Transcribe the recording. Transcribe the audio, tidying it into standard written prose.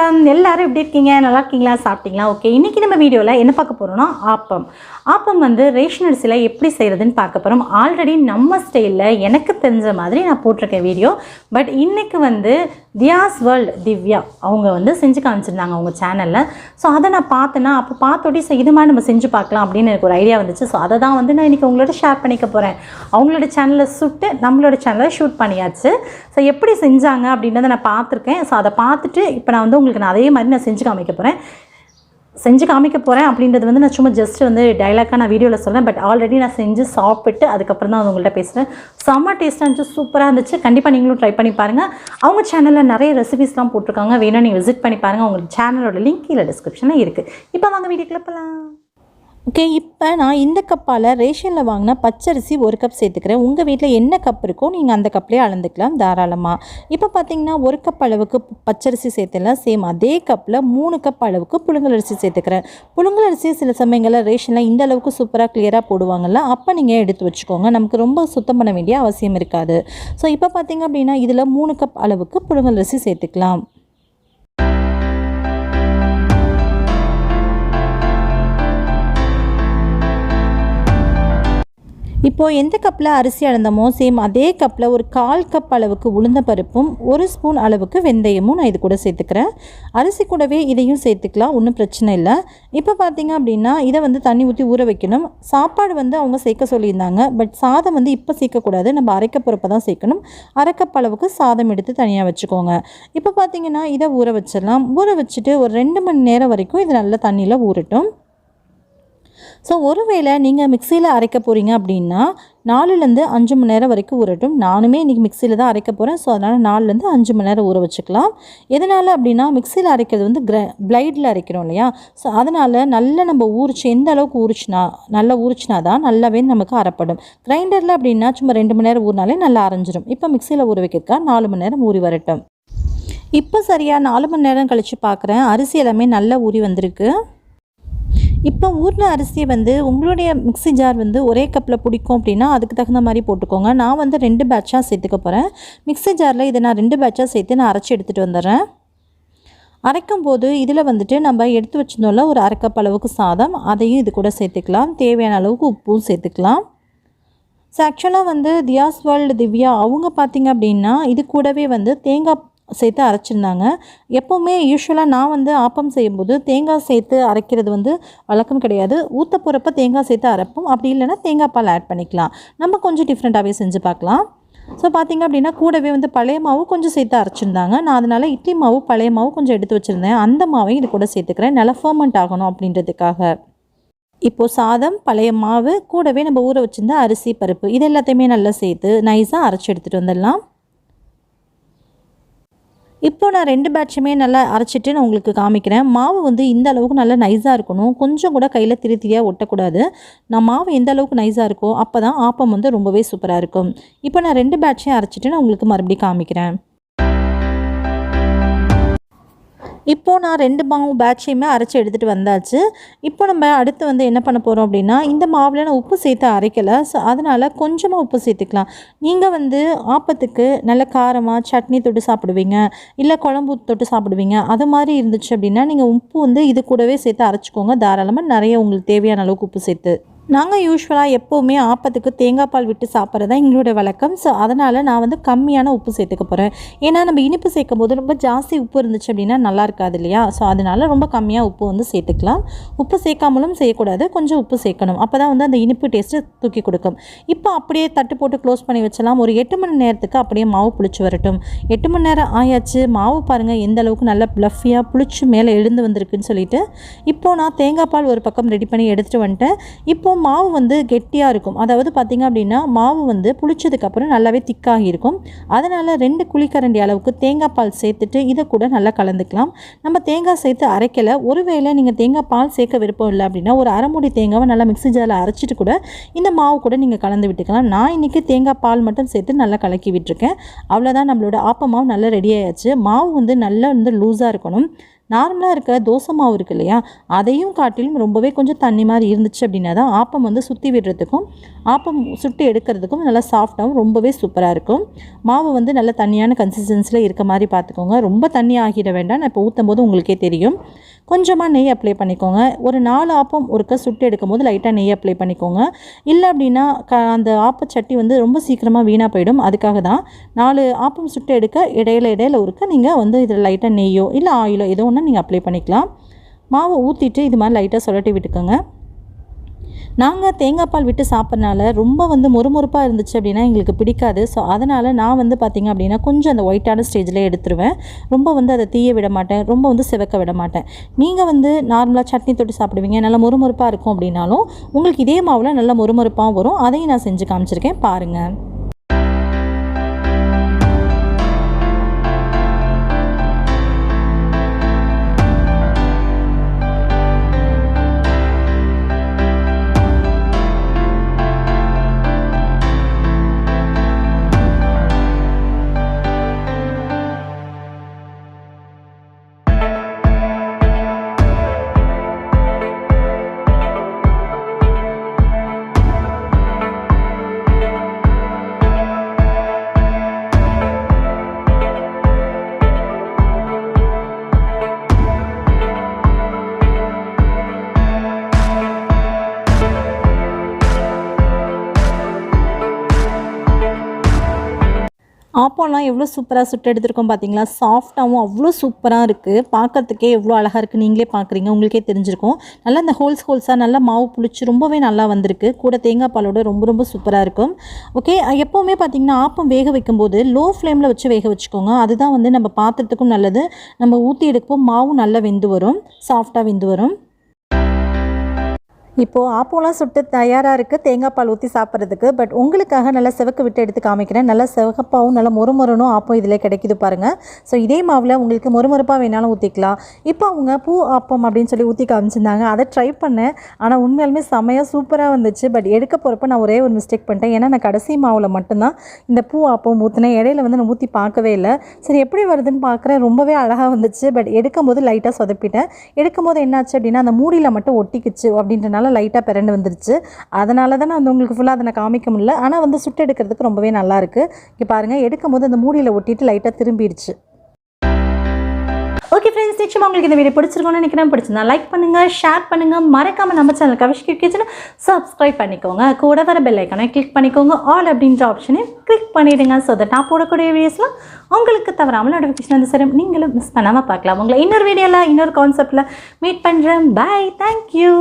வணக்கம் எல்லாரும் எப்படி இருக்கீங்க நல்லா இருக்கீங்களா சாப்பிட்டீங்களா ஓகே இன்னைக்கு நம்ம வீடியோல என்ன பார்க்க போறோம்னா ஆப்பம் வந்து ரேஷன் அரிசில எப்படி செய்யறதுன்னு பார்க்க போறோம் ஆல்ரெடி நம்ம ஸ்டைல்ல எனக்கு தெரிஞ்ச மாதிரி நான் போட்டிருக்கேன் வீடியோ பட் இன்னைக்கு வந்து தியாஸ் வேர்ல்ட் திவ்யா அவங்க வந்து செஞ்சு காமிச்சிருந்தாங்க அவங்க சேனல்ல ஸோ அதை நான் பார்த்தேன்னா அப்போ பார்த்தோடி ஸோ இது மாதிரி நம்ம செஞ்சு பார்க்கலாம் அப்படின்னு எனக்கு ஒரு ஐடியா வந்துச்சு ஸோ அதை தான் வந்து நான் இன்னைக்கு உங்களோட ஷேர் பண்ணிக்க போகிறேன் அவங்களோட சேனலில் சுட்டு நம்மளோட சேனலில் ஷூட் பண்ணியாச்சு ஸோ எப்படி செஞ்சாங்க அப்படின்றத நான் பார்த்துருக்கேன் ஸோ அதை பார்த்துட்டு இப்போ நான் வந்து உங்களுக்கு அதே மாதிரி நான் செஞ்சு காமிக்க போகிறேன் அப்படின்றது வந்து நான் சும்மா ஜஸ்ட் வந்து டைலாக்காக நான் வீடியோவில் சொல்கிறேன் பட் ஆல்ரெடி நான் செஞ்சு சாப்பிட்டு அதுக்கப்புறம் தான் உங்கள்கிட்ட பேசுகிறேன் செம்ம டேஸ்ட்டாக இருந்துச்சு சூப்பராக இருந்துச்சு கண்டிப்பாக நீங்களும் ட்ரை பண்ணி பாருங்கள் அவங்க சேனலில் நிறைய ரெசிபிஸ்லாம் போட்டிருக்காங்க வேணும் நீங்கள் விசிட் பண்ணி பாருங்கள் உங்கள் சேனலோட லிங்க் கீழே டிஸ்கிரிப்ஷனில் இருக்குது இப்போ வாங்க வீடியோக்குள்ள போகலாம் ஓகே இப்போ நான் இந்த கப்பால் ரேஷனில் வாங்கினா பச்சரிசி ஒரு கப் சேர்த்துக்கிறேன் உங்கள் வீட்டில் என்ன கப் இருக்கோ நீங்கள் அந்த கப்லேயே அளந்துக்கலாம் தாராளமாக இப்போ பார்த்தீங்கன்னா ஒரு கப் அளவுக்கு பச்சரிசி சேர்த்துலாம் சேம் அதே கப்பில் 3 கப் அளவுக்கு புழுங்கலரிசி சேர்த்துக்கிறேன் புழுங்கலரிசி சில சமயங்களில் ரேஷனில் இந்த அளவுக்கு சூப்பராக கிளியராக போடுவாங்கள்ல அப்போ நீங்கள் எடுத்து வச்சுக்கோங்க நமக்கு ரொம்ப சுத்தம் பண்ண வேண்டிய அவசியம் இருக்காது ஸோ இப்போ பார்த்தீங்க அப்படின்னா இதில் 3 கப் அளவுக்கு புழுங்கலரிசி சேர்த்துக்கலாம் இப்போது எந்த கப்பில் அரிசி அளந்தமோ சேம் அதே கப்பில் ஒரு 1/4 கப் அளவுக்கு உளுந்த பருப்பும் 1 ஸ்பூன் அளவுக்கு வெந்தயமும் நான் இது கூட சேர்த்துக்கிறேன் அரிசி கூடவே இதையும் சேர்த்துக்கலாம் ஒன்றும் பிரச்சனை இல்லை இப்போ பார்த்தீங்க அப்படின்னா இதை வந்து தண்ணி ஊற்றி ஊற வைக்கணும் சாப்பாடு வந்து அவங்க சேர்க்க சொல்லியிருந்தாங்க பட் சாதம் வந்து இப்போ சேர்க்கக்கூடாது நம்ம அரைக்க போகிறப்ப தான் சேர்க்கணும் 1/2 கப் அளவுக்கு சாதம் எடுத்து தனியாக வச்சுக்கோங்க இப்போ பார்த்தீங்கன்னா இதை ஊற வச்சிடலாம் ஊற வச்சுட்டு ஒரு 2 மணி நேரம் வரைக்கும் இது நல்லா தண்ணியில் ஊறட்டும் ஸோ ஒருவேளை நீங்கள் மிக்சியில் அரைக்க போகிறீங்க அப்படின்னா 4லேருந்து 5 மணி நேரம் வரைக்கும் ஊறட்டும் நானுமே இன்றைக்கி மிக்சியில் தான் அரைக்க போகிறேன் ஸோ அதனால் 4லேருந்து 5 மணி நேரம் ஊற வச்சுக்கலாம் எதனால் அப்படின்னா மிக்சியில் அரைக்கிறது வந்து பிளைடில் அரைக்கிறோம் இல்லையா ஸோ அதனால் நல்லா நம்ம எந்த அளவுக்கு நல்லா ஊறிச்சினா தான் நல்லாவே நமக்கு அரைப்படும் கிரைண்டரில் அப்படின்னா சும்மா 2 மணி நேரம் ஊறினாலே நல்லா அரைஞ்சிடும் இப்போ மிக்சியில் ஊற வைக்கிறதுக்கா 4 மணி நேரம் ஊறி வரட்டும் இப்போ சரியாக 4 மணி நேரம் கழித்து பார்க்குறேன் அரிசி எல்லாமே நல்லா ஊறி வந்திருக்கு இப்போ ஊறின அரிசியை வந்து உங்களுடைய மிக்ஸி ஜார் வந்து ஒரே கப்பில் பிடிக்கும் அப்படின்னா அதுக்கு தகுந்த மாதிரி போட்டுக்கோங்க நான் வந்து 2 பேட்சாக சேர்த்துக்க போகிறேன் மிக்ஸி ஜாரில் இதை நான் 2 பேட்சாக சேர்த்து நான் அரைச்சி எடுத்துகிட்டு வந்துடுறேன் அரைக்கும் போது இதில் வந்துட்டு நம்ம எடுத்து வச்சிருந்தோம்ல ஒரு 1/2 கப் அளவுக்கு சாதம் அதையும் இது கூட சேர்த்துக்கலாம் தேவையான அளவுக்கு உப்பும் சேர்த்துக்கலாம் ஸோ ஆக்சுவலாக வந்து தியாஸ் வேர்ல்டு திவ்யா அவங்க பார்த்திங்க அப்படின்னா இது கூடவே வந்து தேங்காய் சேர்த்து அரைச்சிருந்தாங்க எப்போவுமே யூஸ்வலாக நான் வந்து ஆப்பம் செய்யும்போது தேங்காய் சேர்த்து அரைக்கிறது வந்து வழக்கம் கிடையாது ஊற்ற போகிறப்ப தேங்காய் சேர்த்து அரைப்போம் அப்படி இல்லைன்னா தேங்காய் பால் ஆட் பண்ணிக்கலாம் நம்ம கொஞ்சம் டிஃப்ரெண்ட்டாகவே செஞ்சு பார்க்கலாம் ஸோ பார்த்திங்க அப்படின்னா கூடவே வந்து பழைய மாவு கொஞ்சம் சேர்த்து அரைச்சிருந்தாங்க நான் அதனால் இட்லி மாவு பழைய மாவு கொஞ்சம் எடுத்து வச்சுருந்தேன் அந்த மாவையும் இது கூட சேர்த்துக்கிறேன் நல்லா ஃபர்மெண்ட் ஆகணும் அப்படின்றதுக்காக இப்போது சாதம் பழைய மாவு கூடவே நம்ம ஊற வச்சுருந்த அரிசி பருப்பு இது எல்லாத்தையுமே நல்லா சேர்த்து நைஸாக அரைச்சி எடுத்துகிட்டு வந்துடலாம் இப்போ நான் 2 பேட்சுமே நல்லா அரைச்சிட்டு நான் உங்களுக்கு காமிக்கிறேன் மாவு வந்து இந்த அளவுக்கு நல்லா நைஸாக இருக்கணும் கொஞ்சம் கூட கையில் திரியாக ஒட்டக்கூடாது நான் மாவு எந்த அளவுக்கு நைஸாக இருக்கோ அப்போ தான் ஆப்பம் வந்து ரொம்பவே சூப்பராக இருக்கும் இப்போ நான் 2 பேட்சையும் அரைச்சிட்டு நான் உங்களுக்கு மறுபடியும் காமிக்கிறேன் இப்போது நான் 2 மாவு பேட்சையுமே அரைச்சி எடுத்துகிட்டு வந்தாச்சு இப்போ நம்ம அடுத்து வந்து என்ன பண்ண போகிறோம் அப்படின்னா இந்த மாவில் நான் உப்பு சேர்த்து அரைக்கலை ஸோ அதனால் கொஞ்சமாக உப்பு சேர்த்துக்கலாம் நீங்கள் வந்து ஆப்பத்துக்கு நல்ல காரமாக சட்னி தொட்டு சாப்பிடுவீங்க இல்லை குழம்பு தொட்டு சாப்பிடுவீங்க அது மாதிரி இருந்துச்சு அப்படின்னா நீங்கள் உப்பு வந்து இது கூடவே சேர்த்து அரைச்சிக்கோங்க தாராளமாக நிறைய உங்களுக்கு தேவையான அளவுக்கு உப்பு சேர்த்து நாங்கள் யூஸ்வலாக எப்போவுமே ஆப்பத்துக்கு தேங்காய் பால் விட்டு சாப்பிட்றது தான் எங்களோட வழக்கம் ஸோ அதனால் நான் வந்து கம்மியான உப்பு சேர்த்துக்க போகிறேன் ஏன்னா நம்ம இனிப்பு சேர்க்கும் போது ரொம்ப ஜாஸ்தி உப்பு இருந்துச்சு அப்படின்னா நல்லா இருக்காது இல்லையா ஸோ அதனால் ரொம்ப கம்மியாக உப்பு வந்து சேர்த்துக்கலாம் உப்பு சேர்க்காமலும் செய்யக்கூடாது கொஞ்சம் உப்பு சேர்க்கணும் அப்போ தான் வந்து அந்த இனிப்பு டேஸ்ட்டு தூக்கி கொடுக்கும் இப்போ அப்படியே தட்டு போட்டு க்ளோஸ் பண்ணி வச்சலாம் ஒரு 8 மணி நேரத்துக்கு அப்படியே மாவு புளிச்சு வரட்டும் 8 மணி நேரம் ஆயாச்சு மாவு பாருங்கள் எந்த அளவுக்கு நல்லா ப்ளஃபியாக புளிச்சு மேலே எழுந்து வந்திருக்குன்னு சொல்லிட்டு இப்போது நான் தேங்காய் பால் ஒரு பக்கம் ரெடி பண்ணி எடுத்துகிட்டு வந்துட்டேன் இப்போது மாவு வந்து கெட்டியாக இருக்கும் அதாவது பார்த்திங்க அப்படின்னா மாவு வந்து புளிச்சதுக்கப்புறம் நல்லாவே திக்காகி இருக்கும் அதனால் 2 குழிக்கரண்டி அளவுக்கு தேங்காய் பால் சேர்த்துட்டு இதை கூட நல்லா கலந்துக்கலாம் நம்ம தேங்காய் சேர்த்து அரைக்கலை ஒருவேளை நீங்கள் தேங்காய் பால் சேர்க்க விருப்பம் இல்லை அப்படின்னா ஒரு அரை மூடி தேங்காவை நல்லா மிக்ஸி ஜாரில் அரைச்சிட்டு கூட இந்த மாவு கூட நீங்கள் கலந்து விட்டுக்கலாம் நான் இன்றைக்கி தேங்காய் பால் மட்டும் சேர்த்து நல்லா கலக்கி விட்டுருக்கேன் அவ்வளோதான் நம்மளோட ஆப்ப மாவு நல்லா ரெடி ஆயாச்சு மாவு வந்து நல்லா வந்து லூஸாக இருக்கணும் நார்மலாக இருக்க தோசை மாவு இருக்குது இல்லையா, அதையும் காட்டிலும் ரொம்பவே கொஞ்சம் தண்ணி மாதிரி இருந்துச்சு அப்படின்னா தான் ஆப்பம் வந்து சுற்றி விடுறதுக்கும் ஆப்பம் சுட்டு எடுக்கிறதுக்கும் நல்லா சாஃப்டாகவும் ரொம்பவே சூப்பராக இருக்கும். மாவு வந்து நல்ல தண்ணியான கன்சிஸ்டன்சியில் இருக்க மாதிரி பார்த்துக்கோங்க. ரொம்ப தண்ணி ஆகிட வேண்டாம். நான் இப்போ ஊற்றும் போது உங்களுக்கே தெரியும். கொஞ்சமாக நெய் அப்ளை பண்ணிக்கோங்க. ஒரு 4 ஆப்பம் ஒருக்க சுட்டு எடுக்கும் போது லைட்டாக நெய் அப்ளை பண்ணிக்கோங்க. இல்லை அப்படின்னா அந்த ஆப்பச்சட்டி வந்து ரொம்ப சீக்கிரமாக வீணாக போயிடும். அதுக்காக தான் 4 ஆப்பம் சுட்டு எடுக்க இடையில ஒருக்க நீங்கள் வந்து இதில் லைட்டாக நெய்யோ இல்லை ஆயிலோ ஏதோ ஒன்று நீங்கள் அப்ளை பண்ணிக்கலாம். மாவை ஊற்றிட்டு இது மாதிரி லைட்டாக சுரட்டி விட்டுக்கோங்க. நாங்கள் தேங்காய் பால் விட்டு சாப்பிட்றனால ரொம்ப வந்து மொறுமொறுப்பாக இருந்துச்சு அப்படின்னா எங்களுக்கு பிடிக்காது. ஸோ அதனால் நான் வந்து பார்த்திங்க அப்படின்னா கொஞ்சம் அந்த ஒயிட்டான ஸ்டேஜில் எடுத்துருவேன். ரொம்ப வந்து அதை தீய விட மாட்டேன், ரொம்ப வந்து சிவக்க விட மாட்டேன். நீங்கள் வந்து நார்மலாக சட்னி தொட்டு சாப்பிடுவீங்க, நல்லா மொறுமொறுப்பாக இருக்கும் அப்படின்னாலும் உங்களுக்கு இதே மாவில் நல்லா மொறுமொறுப்பாக வரும். அதையும் நான் செஞ்சு காமிச்சிருக்கேன், பாருங்கள். ஆப்பம்லாம் எவ்வளோ சூப்பராக சுட்டு எடுத்துருக்கோம் பார்த்தீங்களா? சாஃப்டாகவும் அவ்வளோ சூப்பராக இருக்குது. பார்க்கறதுக்கே எவ்வளோ அழகாக இருக்குது, நீங்களே பார்க்குறீங்க, உங்களுக்கே தெரிஞ்சிருக்கும். நல்லா இந்த ஹோல்ஸாக நல்லா மாவு புளிச்சு ரொம்பவே நல்லா வந்திருக்கு. கூட தேங்காய் பாலோட ரொம்ப சூப்பராக இருக்கும். ஓகே, எப்போவுமே பார்த்திங்கன்னா ஆப்பம் வேக வைக்கும்போது லோ ஃப்ளேமில் வச்சு வேக வச்சுக்கோங்க. அதுதான் வந்து நம்ம பாத்திரத்துக்கும் நல்லது. நம்ம ஊற்றி எடுக்கும்போது மாவும் நல்லா வெந்து வரும், சாஃப்டாக வெந்து வரும். இப்போது ஆப்பம்லாம் சுட்டு தயாராக இருக்குது தேங்காய் பால் ஊற்றி சாப்பிட்றதுக்கு. பட் உங்களுக்காக நல்லா சிவக்க விட்டு எடுத்து காமிக்கிறேன். நல்லா சிவப்பாகவும் நல்லா மொறுமொறணும் ஆப்பம் இதில் கிடைக்குது பாருங்கள். ஸோ இதே மாவில் உங்களுக்கு மொறுமொறுப்பாக வேணாலும் ஊற்றிக்கலாம். இப்போ அவங்க பூ ஆப்பம் அப்படின்னு சொல்லி ஊற்றி காமிச்சிருந்தாங்க. அதை ட்ரை பண்ணேன். ஆனால் உண்மையாலுமே செமையாக சூப்பராக வந்துச்சு. பட் எடுக்க போகிறப்ப நான் ஒரே ஒரு மிஸ்டேக் பண்ணிட்டேன். ஏன்னா நான் கடைசி மாவில் மட்டும்தான் இந்த பூ ஆப்பம் ஊற்றினேன். இடையில வந்து நான் ஊற்றி பார்க்கவே இல்லை. சரி எப்படி வருதுன்னு பார்க்குறேன், ரொம்பவே அழகாக வந்துச்சு. பட் எடுக்கும்போது லைட்டாக சொதப்பிட்டேன். எடுக்கும்போது என்னாச்சு அப்படின்னா அந்த மூடியில் மட்டும் ஒட்டிக்கிச்சு அப்படின்றனால லைட்டாக பிறண்டு வந்துருச்சு. அதனால தான் நான் வந்து உங்களுக்கு ஃபுல்லாக அதை நான் காமிக்க முடியல. ஆனால் வந்து சுட்டு எடுக்கிறதுக்கு ரொம்பவே நல்லாயிருக்கு. இங்கே பாருங்கள், எடுக்கும் போது அந்த மூடியில் ஒட்டிட்டு லைட்டாக திரும்பிடுச்சு. ஓகே ஃப்ரெண்ட்ஸ், நிச்சயமாக உங்களுக்கு இந்த வீடியோ பிடிச்சிருக்கோன்னு நினைக்கிறேன். பிடிச்சிருந்தா லைக் பண்ணுங்கள், ஷேர் பண்ணுங்கள், மறக்காமல் நம்ம சேனல் கவிஷ்கி கிச்சனை சப்ஸ்கிரைப் பண்ணிக்கோங்க. கூட வர பெல் ஐக்கானை கிளிக் பண்ணிக்கோங்க. ஆல் அப்படின்ற ஆப்ஷனை கிளிக் பண்ணிவிடுங்க. ஸோ தட் நான் போடக்கூடிய வீடியோஸ்லாம் உங்களுக்கு தவறாமல் நோட்டிஃபிகேஷன் வந்து சரி நீங்களும் மிஸ் பண்ணாமல் பார்க்கலாம். உங்களை இன்னொரு வீடியோவில் இன்னொரு கான்செப்டில் மீட் பண்ணுறேன். Bye, thank you.